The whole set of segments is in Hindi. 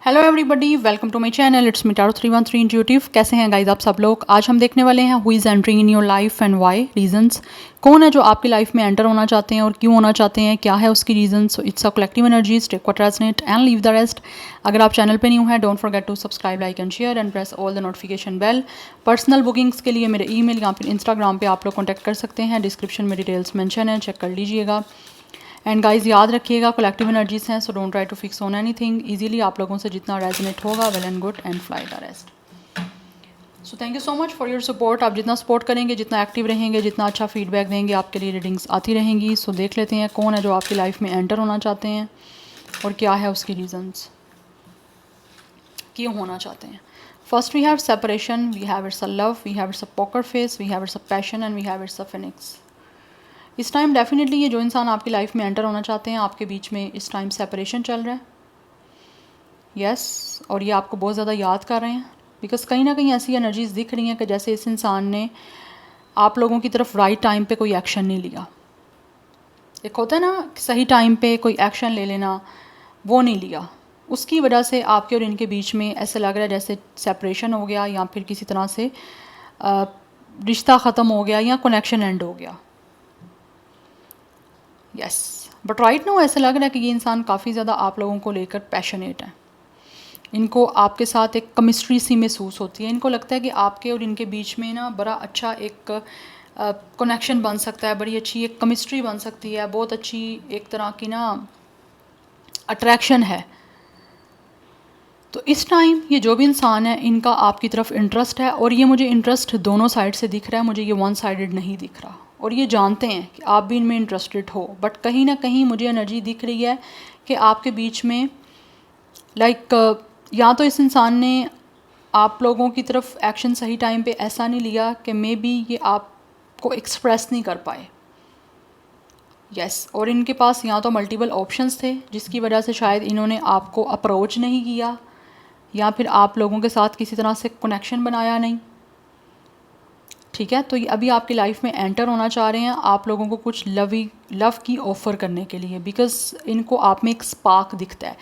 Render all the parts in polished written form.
Hello everybody, welcome to my channel. It's me tarot 313 intuitive. कैसे हैं गाइज आप सब लोग? आज हम देखने वाले हैं who is entering in your life and why reasons. कौन है जो आपकी लाइफ में एंटर होना चाहते हैं और क्यों होना चाहते हैं, क्या है उसकी reason. So it's a collective energies, take what resonate and leave the rest. अगर आप चैनल पे न्यू हैं, don't forget to subscribe, like and share and press all the notification bell. Personal bookings के लिए मेरे ईमेल या फिर इंस्टाग्राम पे आप लोग कॉन्टैक्ट कर सकते हैं। डिस्क्रिप्शन में डिटेल्स मेंशन है, चेक कर लीजिएगा। एंड गाइज याद रखिएगा, कलेक्टिव एनर्जीज हैं, so don't try to fix on anything. Easily आप लोगों से जितना रेजोनेट होगा, well and good, and fly the rest. So thank you so much for your support. आप जितना सपोर्ट करेंगे, जितना एक्टिव रहेंगे, जितना अच्छा फीडबैक देंगे, आपके लिए रीडिंग्स आती रहेंगी। सो देख लेते हैं कौन है जो आपकी लाइफ में एंटर होना चाहते हैं और क्या है उसकी रीजंस, क्यों होना चाहते हैं। First we have separation, we have it's a love, we have it's a poker face, we have it's a passion and we have it's a phoenix. इस टाइम डेफिनेटली ये जो इंसान आपकी लाइफ में एंटर होना चाहते हैं, आपके बीच में इस टाइम सेपरेशन चल रहा है। यस और ये आपको बहुत ज़्यादा याद कर रहे हैं, बिकॉज कहीं ना कहीं ऐसी एनर्जीज दिख रही हैं कि जैसे इस इंसान ने आप लोगों की तरफ राइट टाइम पे कोई एक्शन नहीं लिया। एक होता है ना सही टाइम पे कोई एक्शन ले लेना, वो नहीं लिया। उसकी वजह से आपके और इनके बीच में ऐसा लग रहा है जैसे सेपरेशन हो गया, या फिर किसी तरह से रिश्ता ख़त्म हो गया या कनेक्शन एंड हो गया। यस बट राइट नाउ ऐसा लग रहा है कि ये इंसान काफ़ी ज़्यादा आप लोगों को लेकर पैशनेट है। इनको आपके साथ एक केमिस्ट्री सी महसूस होती है। इनको लगता है कि आपके और इनके बीच में ना बड़ा अच्छा एक कनेक्शन बन सकता है, बड़ी अच्छी एक केमिस्ट्री बन सकती है, बहुत अच्छी एक तरह की ना अट्रैक्शन है। तो इस टाइम ये जो भी इंसान है, इनका आपकी तरफ इंटरेस्ट है, और ये मुझे इंटरेस्ट दोनों साइड से दिख रहा है, मुझे ये वन साइडेड नहीं दिख रहा। और ये जानते हैं कि आप भी इनमें इंटरेस्टेड हो, बट कहीं ना कहीं मुझे एनर्जी दिख रही है कि आपके बीच में या तो इस इंसान ने आप लोगों की तरफ एक्शन सही टाइम पे ऐसा नहीं लिया कि मे बी ये आपको एक्सप्रेस नहीं कर पाए। यस और इनके पास या तो मल्टीपल ऑप्शंस थे, जिसकी वजह से शायद इन्होंने आपको अप्रोच नहीं किया, या फिर आप लोगों के साथ किसी तरह से कनेक्शन बनाया नहीं। ठीक है, तो ये अभी आपकी लाइफ में एंटर होना चाह रहे हैं आप लोगों को कुछ लव की ऑफ़र करने के लिए, बिकॉज इनको आप में एक स्पार्क दिखता है।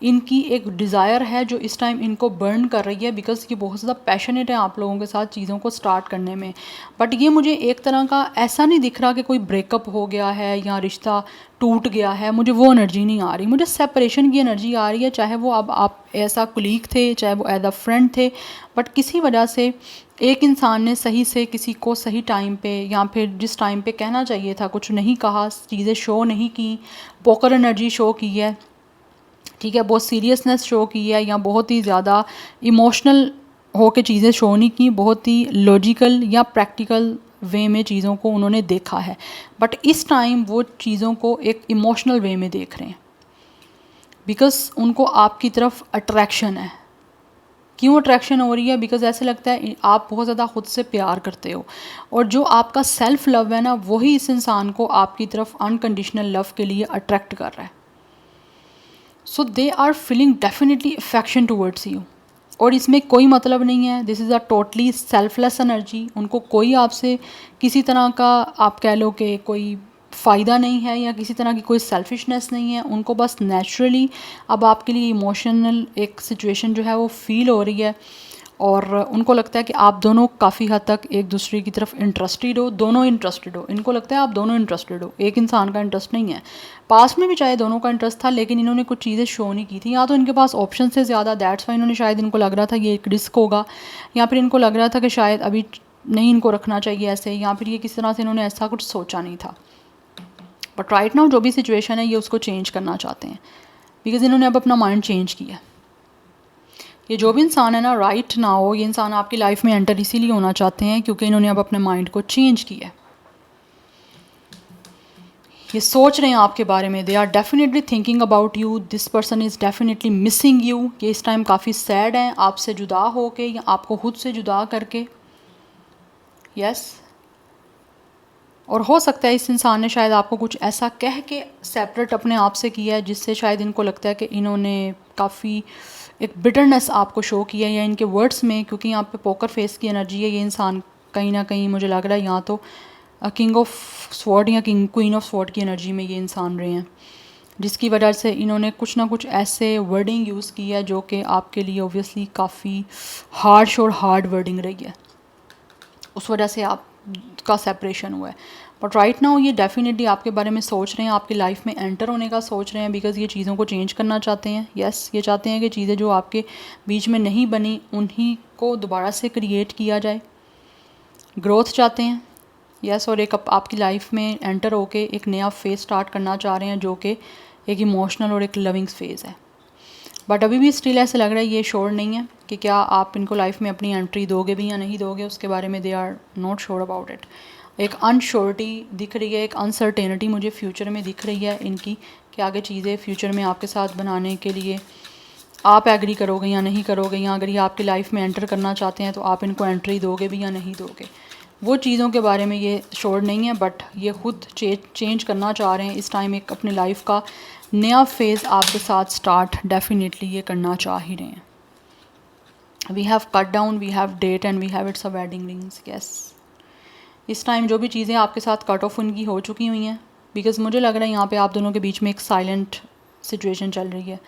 इनकी एक डिज़ायर है जो इस टाइम इनको बर्न कर रही है, बिकॉज ये बहुत ज़्यादा पैशनेट है आप लोगों के साथ चीज़ों को स्टार्ट करने में। बट ये मुझे एक तरह का ऐसा नहीं दिख रहा कि कोई ब्रेकअप हो गया है या रिश्ता टूट गया है, मुझे वो एनर्जी नहीं आ रही, मुझे सेपरेशन की एनर्जी आ रही है। चाहे वो अब आप ऐसा कुलीग थे, चाहे वो एज अ फ्रेंड थे, बट किसी वजह से एक इंसान ने सही से किसी को सही टाइम पे, या फिर जिस टाइम पे कहना चाहिए था, कुछ नहीं कहा, चीज़ें शो नहीं की, पोकर एनर्जी शो की है। ठीक है, बहुत सीरियसनेस शो की है, या बहुत ही ज़्यादा इमोशनल हो के चीज़ें शो नहीं की, बहुत ही लॉजिकल या प्रैक्टिकल वे में चीज़ों को उन्होंने देखा है। बट इस टाइम वो चीज़ों को एक इमोशनल वे में देख रहे हैं, बिकॉज उनको आपकी तरफ अट्रैक्शन है। क्यों अट्रैक्शन हो रही है? बिकॉज ऐसे लगता है आप बहुत ज़्यादा खुद से प्यार करते हो, और जो आपका सेल्फ लव है ना, वही इस इंसान को आपकी तरफ अनकंडीशनल लव के लिए अट्रैक्ट कर रहा है। So they are feeling definitely affection towards you, और इसमें कोई मतलब नहीं है, this is a totally selfless energy. उनको कोई आपसे किसी तरह का आप कह लो कि कोई फ़ायदा नहीं है, या किसी तरह की कोई सेल्फिशनेस नहीं है। उनको बस नेचुरली अब आपके लिए इमोशनल एक सिचुएशन जो है वो फील हो रही है, और उनको लगता है कि आप दोनों काफ़ी हद तक एक दूसरे की तरफ इंटरेस्टेड हो, दोनों इंटरेस्टेड हो। इनको लगता है आप दोनों इंटरेस्टेड हो, एक इंसान का इंटरेस्ट नहीं है। पास में भी चाहे दोनों का इंटरेस्ट था, लेकिन इन्होंने कुछ चीज़ें शो नहीं की थी, या तो इनके पास ऑप्शन से ज़्यादा, दैट्स वाई इन्होंने शायद, इनको लग रहा था ये एक रिस्क होगा, या फिर इनको लग रहा था कि शायद अभी नहीं इनको रखना चाहिए ऐसे, या फिर ये किस तरह से इन्होंने ऐसा कुछ सोचा नहीं था। बट राइट नाउ जो भी सिचुएशन है, ये उसको चेंज करना चाहते हैं, बिकॉज इन्होंने अब अपना माइंड चेंज किया। ये जो भी इंसान है ना, राइट नाउ ये इंसान आपकी लाइफ में एंटर इसीलिए होना चाहते हैं क्योंकि इन्होंने अब अपने माइंड को चेंज किया है। ये सोच रहे हैं आपके बारे में, they are definitely thinking about you, this person is definitely missing you. ये इस टाइम काफ़ी सैड हैं आपसे जुदा हो के, या आपको खुद से जुदा करके। यस और हो सकता है इस इंसान ने शायद आपको कुछ ऐसा कह के सेपरेट अपने आप से किया है, जिससे शायद इनको लगता है कि इन्होंने काफ़ी एक बिटरनेस आपको शो किया है, या इनके वर्ड्स में, क्योंकि यहाँ पे पोकर फेस की एनर्जी है। ये इंसान कहीं ना कहीं मुझे लग रहा है यहाँ तो किंग ऑफ स्वॉर्ड या क्वीन ऑफ स्वॉर्ड की एनर्जी में ये इंसान रहे हैं। जिसकी वजह से इन्होंने कुछ ना कुछ ऐसे वर्डिंग यूज़ की है जो कि आपके लिए ऑब्वियसली काफ़ी हार्श और हार्ड वर्डिंग रही है, उस वजह से आपका सेपरेशन हुआ है। बट राइट नाउ ये डेफिनेटली आपके बारे में सोच रहे हैं, आपकी लाइफ में एंटर होने का सोच रहे हैं, बिकॉज़ ये चीज़ों को चेंज करना चाहते हैं। यस, ये चाहते हैं कि चीज़ें जो आपके बीच में नहीं बनी उन्हीं को दोबारा से क्रिएट किया जाए, ग्रोथ चाहते हैं। यस, और एक आपकी लाइफ में एंटर होके एक नया फेज़ स्टार्ट करना चाह रहे हैं जो कि एक इमोशनल और एक लविंग फेज़ है। बट अभी भी स्टिल ऐसे लग रहा है ये श्योर नहीं है कि क्या आप इनको लाइफ में अपनी एंट्री दोगे भी या नहीं दोगे, उसके बारे में they are not sure about it. एक अनश्योरिटी दिख रही है, एक अनसर्टेनिटी मुझे फ्यूचर में दिख रही है इनकी कि आगे चीज़ें फ्यूचर में आपके साथ बनाने के लिए आप एग्री करोगे या नहीं करोगे, या अगर ये आपकी लाइफ में एंटर करना चाहते हैं तो आप इनको एंट्री दोगे भी या नहीं दोगे, वो चीज़ों के बारे में ये श्योर नहीं है। बट ये खुद चेंज करना चाह रहे हैं इस टाइम, एक अपनी लाइफ का नया फेज़ आपके साथ स्टार्ट डेफिनेटली ये करना चाह ही रहे हैं। We have cut down, we have date and we have it's a wedding rings. Yes, इस टाइम जो भी चीज़ें आपके साथ कट ऑफ उनकी हो चुकी हुई हैं, बिकॉज़ मुझे लग रहा है यहाँ पे आप दोनों के बीच में एक साइलेंट सिचुएशन चल रही है,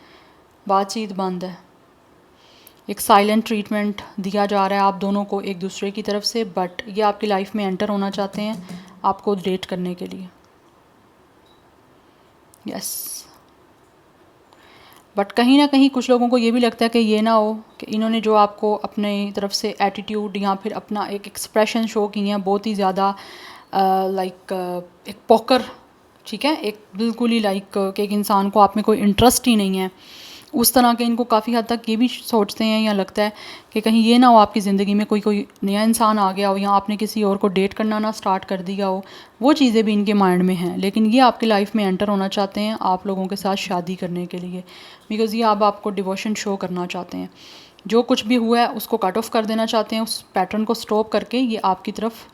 बातचीत बंद है, एक साइलेंट ट्रीटमेंट दिया जा रहा है आप दोनों को एक दूसरे की तरफ से। बट ये आपकी लाइफ में एंटर होना चाहते हैं आपको डेट करने के लिए। यस, बट कहीं ना कहीं कुछ लोगों को ये भी लगता है कि ये ना हो कि इन्होंने जो आपको अपने तरफ से एटीट्यूड या फिर अपना एक एक्सप्रेशन शो किए हैं बहुत ही ज़्यादा लाइक एक पोकर, ठीक है, एक बिल्कुल ही लाइक कि एक इंसान को आप में कोई इंटरेस्ट ही नहीं है, उस तरह के इनको काफ़ी हद तक ये भी सोचते हैं या लगता है कि कहीं ये ना हो आपकी ज़िंदगी में कोई नया इंसान आ गया हो या आपने किसी और को डेट करना ना स्टार्ट कर दिया हो, वो चीज़ें भी इनके माइंड में हैं। लेकिन ये आपकी लाइफ में एंटर होना चाहते हैं आप लोगों के साथ शादी करने के लिए, बिकॉज़ ये अब आपको डिवोशन शो करना चाहते हैं। जो कुछ भी हुआ है उसको कट ऑफ कर देना चाहते हैं, उस पैटर्न को स्टॉप करके ये आपकी तरफ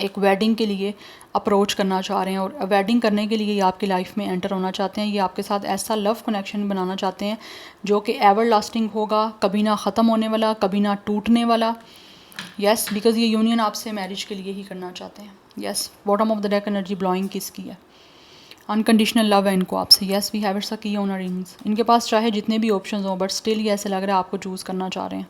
एक वेडिंग के लिए अप्रोच करना चाह रहे हैं, और वेडिंग करने के लिए ये आपकी लाइफ में एंटर होना चाहते हैं। ये आपके साथ ऐसा लव कनेक्शन बनाना चाहते हैं जो कि एवर लास्टिंग होगा, कभी ना ख़त्म होने वाला, कभी ना टूटने वाला। यस, बिकॉज़ ये यूनियन आपसे मैरिज के लिए ही करना चाहते हैं। Yes, bottom of the deck energy blowing किसकी है, अनकंडीशनल लव है इनको आपसे। Yes, we have it's a key on a rings. इनके पास चाहे जितने भी ऑप्शंस हों बट स्टिल ये ऐसे लग रहा है आपको चूज़ करना चाह रहे हैं।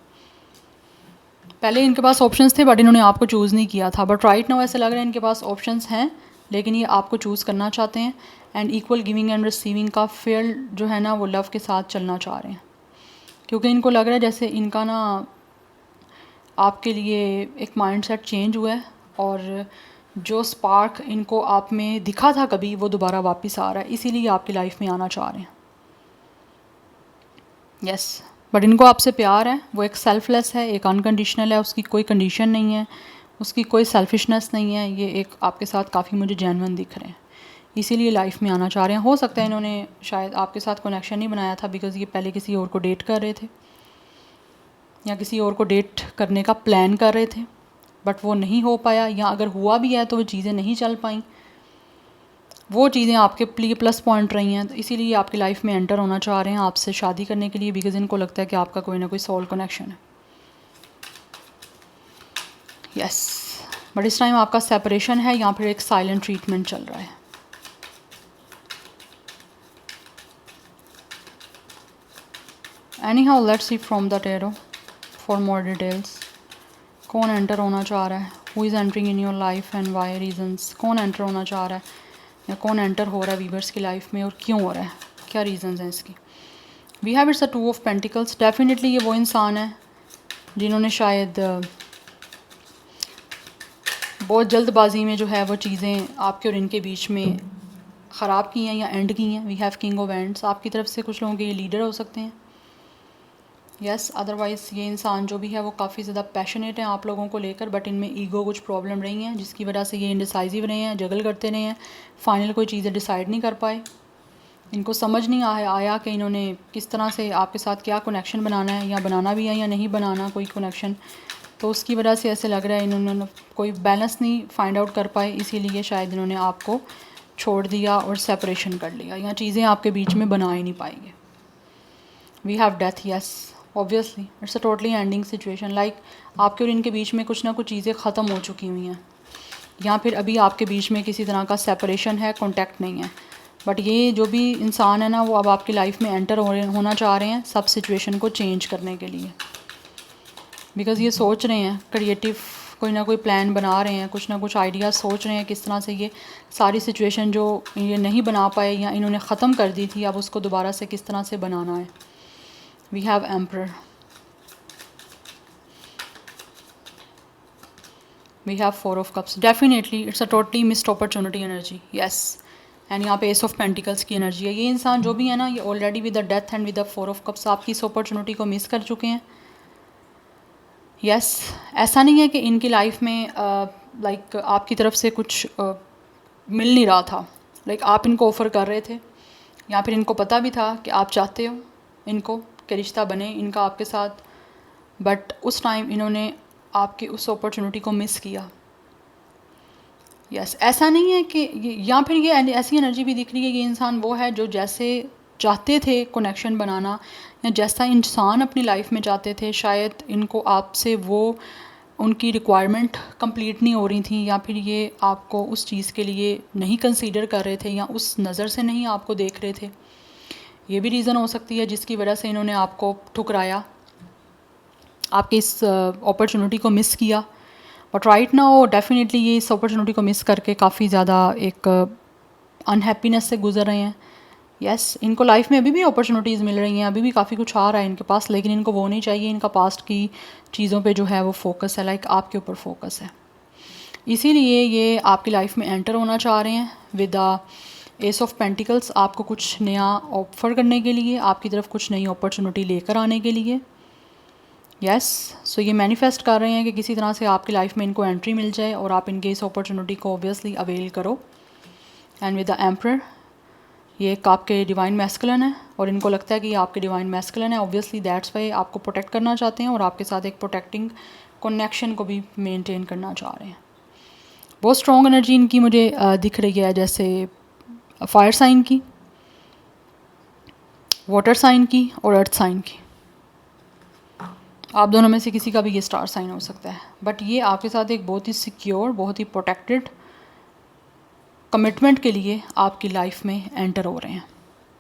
पहले इनके पास ऑप्शंस थे बट इन्होंने आपको चूज़ नहीं किया था, बट राइट नाउ ऐसे लग रहा है इनके पास ऑप्शंस हैं लेकिन ये आपको चूज़ करना चाहते हैं। And equal giving and receiving का फेयर जो है ना वो लव के साथ चलना चाह रहे हैं, क्योंकि इनको लग रहा है जैसे इनका ना आपके लिए एक माइंडसेट चेंज हुआ है, और जो स्पार्क इनको आप में दिखा था कभी वो दोबारा वापस आ रहा है, इसीलिए आपकी लाइफ में आना चाह रहे हैं। यस, बट इनको आपसे प्यार है, वो एक सेल्फलेस है, एक अनकंडीशनल है, उसकी कोई कंडीशन नहीं है, उसकी कोई सेल्फिशनेस नहीं है। ये एक आपके साथ काफ़ी मुझे जेन्युइन दिख रहे हैं, इसीलिए लाइफ में आना चाह रहे हैं। हो सकता है इन्होंने शायद आपके साथ कनेक्शन नहीं बनाया था बिकॉज़ ये पहले किसी और को डेट कर रहे थे या किसी और को डेट करने का प्लान कर रहे थे, बट वो नहीं हो पाया, या अगर हुआ भी है तो वो चीज़ें नहीं चल पाई, वो चीज़ें आपके लिए प्लस पॉइंट रही हैं, तो इसीलिए आपकी लाइफ में एंटर होना चाह रहे हैं आपसे शादी करने के लिए, बिकॉज़ इनको लगता है कि आपका कोई ना कोई सोल कनेक्शन है। यस, बट इस टाइम आपका सेपरेशन है या फिर एक साइलेंट ट्रीटमेंट चल रहा है। Anyhow let's see from the tarot for more details. कौन एंटर होना चाह रहा है, who is entering in your life and why reasons. कौन एंटर होना चाह रहा है या कौन एंटर हो रहा है वीवर्स की लाइफ में और क्यों हो रहा है, क्या रीजंस हैं इसकी। We have it's a two of pentacles. Definitely ये वो इंसान है जिन्होंने शायद बहुत जल्दबाजी में जो है वो चीज़ें आपके और इनके बीच में ख़राब की हैं या एंड की हैं। We have king of wands. आपकी तरफ से कुछ लोगों के ये लीडर हो सकते हैं। यस, अदरवाइज़ ये इंसान जो भी है वो काफ़ी ज़्यादा पैशनेट है आप लोगों को लेकर, बट इनमें ईगो कुछ प्रॉब्लम रही हैं जिसकी वजह से ये इंडिसाइजिव रहे हैं, जगल करते रहे हैं, फाइनल कोई चीज़ें डिसाइड नहीं कर पाए। इनको समझ नहीं आया कि इन्होंने किस तरह से आपके साथ क्या कनेक्शन बनाना है, या बनाना भी है या नहीं बनाना कोई कनेक्शन, तो उसकी वजह से ऐसे लग रहा है इन्होंने कोई बैलेंस नहीं फाइंड आउट कर पाए, इसीलिए शायद इन्होंने आपको छोड़ दिया और सेपरेशन कर लिया, या चीज़ें आपके बीच में बना ही नहीं पाएंगे। We have death. Yes, obviously it's a totally ending situation. Like आपके और इनके बीच में कुछ ना कुछ चीज़ें ख़त्म हो चुकी हुई हैं, या फिर अभी आपके बीच में किसी तरह का सेपरेशन है, कॉन्टैक्ट नहीं है। बट ये जो भी इंसान है ना, वो अब आपकी लाइफ में एंटर होना चाह रहे हैं सब सिचुएशन को चेंज करने के लिए, बिकॉज़ ये सोच रहे हैं क्रिएटिव कोई ना कोई प्लान बना रहे हैं, कुछ ना कुछ आइडिया सोच रहे हैं किस तरह से ये सारी सिचुएशन जो ये नहीं बना पाए या इन्होंने ख़त्म कर दी थी, अब उसको दोबारा से किस तरह से बनाना है। We have emperor, we have 4 of cups. Definitely it's a totally missed opportunity energy, yes. And यहाँ पे एस ऑफ पेंटिकल्स की एनर्जी है। ये इंसान जो भी है ना, ये already with the death and with the 4 of cups आपकी इस अपॉर्चुनिटी को मिस कर चुके हैं। यस ऐसा नहीं है कि इनकी लाइफ में लाइक आपकी तरफ से कुछ मिल नहीं रहा था, लाइक आप इनको ऑफ़र कर रहे थे या फिर इनको पता भी था कि आप चाहते हो इनको कि रिश्ता बने इनका आपके साथ, बट उस टाइम इन्होंने आपकी उस अपॉर्चुनिटी को मिस किया। यस ऐसा नहीं है कि या फिर ये ऐसी एनर्जी भी दिख रही है, ये इंसान वो है जो जैसे चाहते थे कनेक्शन बनाना या जैसा इंसान अपनी लाइफ में चाहते थे, शायद इनको आपसे वो उनकी रिक्वायरमेंट कंप्लीट नहीं हो रही थी, या फिर ये आपको उस चीज़ के लिए नहीं कंसीडर कर रहे थे या उस नज़र से नहीं आपको देख रहे थे। ये भी रीज़न हो सकती है जिसकी वजह से इन्होंने आपको ठुकराया, आपकी इस अपॉर्चुनिटी को मिस किया। बट राइट नाउ डेफिनेटली ये इस अपॉर्चुनिटी को मिस करके काफ़ी ज़्यादा एक अनहैप्पीनेस से गुजर रहे हैं। यस इनको लाइफ में अभी भी अपॉर्चुनिटीज़ मिल रही हैं, अभी भी काफ़ी कुछ आ रहा है इनके पास, लेकिन इनको वो नहीं चाहिए। इनका पास्ट की चीज़ों पे जो है वो फोकस है, लाइक आपके ऊपर फोकस है। इसीलिए ये आपकी लाइफ में एंटर होना चाह रहे हैं with the S of pentacles, आपको कुछ नया ऑफर करने के लिए, आपकी तरफ कुछ नई अपॉर्चुनिटी लेकर आने के लिए। यस सो ये मैनिफेस्ट कर रहे हैं कि किसी तरह से आपकी लाइफ में इनको एंट्री मिल जाए और आप इनके इस अपॉर्चुनिटी को ऑब्वियसली अवेल करो। एंड विद द एम्परर, ये एक आपके डिवाइन मैस्कुलिन है और इनको लगता है कि ये आपके डिवाइन मैस्कुलिन है, ऑब्वियसली दैट्स वाई आपको प्रोटेक्ट करना चाहते हैं और आपके साथ एक प्रोटेक्टिंग कनेक्शन को भी मेंटेन करना चाह रहे हैं। बहुत स्ट्रॉन्ग एनर्जी इनकी मुझे दिख रही है, जैसे फायर साइन की, वाटर साइन की और अर्थ साइन की। आप दोनों में से किसी का भी ये स्टार साइन हो सकता है, बट ये आपके साथ एक बहुत ही सिक्योर, बहुत ही प्रोटेक्टेड कमिटमेंट के लिए आपकी लाइफ में एंटर हो रहे हैं।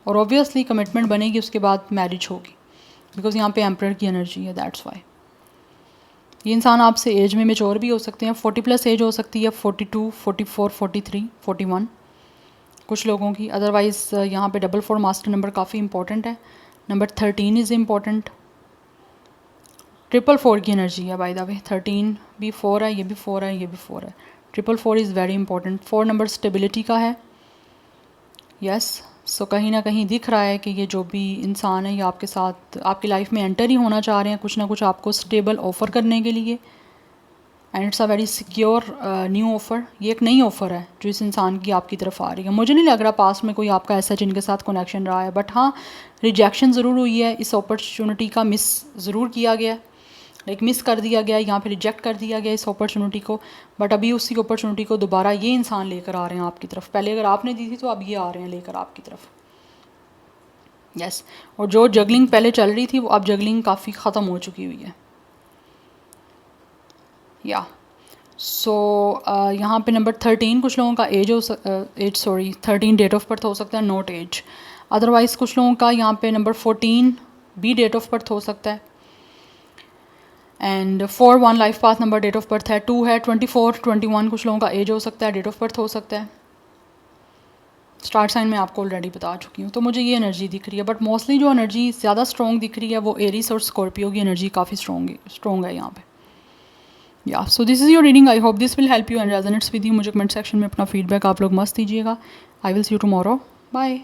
और ऑब्वियसली कमिटमेंट बनेगी उसके बाद मैरिज होगी, बिकॉज यहाँ पे एम्परर की एनर्जी है, दैट्स वाई। ये इंसान आपसे एज में मेच्योर भी हो सकते हैं, 40+ एज हो सकती है, 42, 44, 43, 41 कुछ लोगों की। अदरवाइज़ यहाँ पे 4 मास्टर नंबर काफ़ी इंपॉर्टेंट है। Number 13 is important. 4 की एनर्जी है बाय द वे, 13 भी 4 है, ये भी 4 है, ये भी 4 है। 4 is very important. 4 number stability का है। यस सो कहीं ना कहीं दिख रहा है कि ये जो भी इंसान है ये आपके साथ आपकी लाइफ में एंटर ही होना चाह रहे हैं, कुछ ना कुछ आपको स्टेबल ऑफ़र करने के लिए। And it's a very secure new offer. ये एक नई ऑफ़र है जो इस इंसान की आपकी तरफ आ रही है। मुझे नहीं लग रहा पास्ट में कोई आपका ऐसा जिनके साथ कनेक्शन रहा है, बट हाँ रिजेक्शन ज़रूर हुई है, इस अपॉर्चुनिटी का मिस ज़रूर किया गया, लाइक मिस कर दिया गया, यहाँ पे रिजेक्ट कर दिया गया इस अपॉर्चुनिटी को। बट अभी उसी अपॉर्चुनिटी को दोबारा ये इंसान लेकर आ रहे हैं आपकी तरफ। पहले अगर आपने दी थी तो अब ये आ रहे हैं लेकर आपकी तरफ। यस और जो जगलिंग पहले चल रही थी वो अब जगलिंग काफ़ी ख़त्म हो चुकी हुई है। या सो यहाँ पे नंबर 13 कुछ लोगों का एज 13 डेट ऑफ बर्थ हो सकता है, नोट एज। अदरवाइज़ कुछ लोगों का यहाँ पे नंबर 14 भी डेट ऑफ बर्थ हो सकता है। And 4 1 life path number date of birth है। 2 है, 24 21 कुछ लोगों का एज हो सकता है, डेट ऑफ बर्थ हो सकता है। स्टार साइन में आपको ऑलरेडी बता चुकी हूँ। तो मुझे ये एनर्जी दिख रही है, बट मोस्टली जो एनर्जी ज़्यादा स्ट्रॉन्ग दिख रही है वो एरीज और स्कॉर्पियो की एनर्जी काफ़ी स्ट्रॉन्ग है यहाँ पे। या so this is your reading. I hope this will help you and resonates with you. मुझे कमेंट सेक्शन में अपना फीडबैक आप लोग मस्त दीजिएगा। I will see you tomorrow. Bye.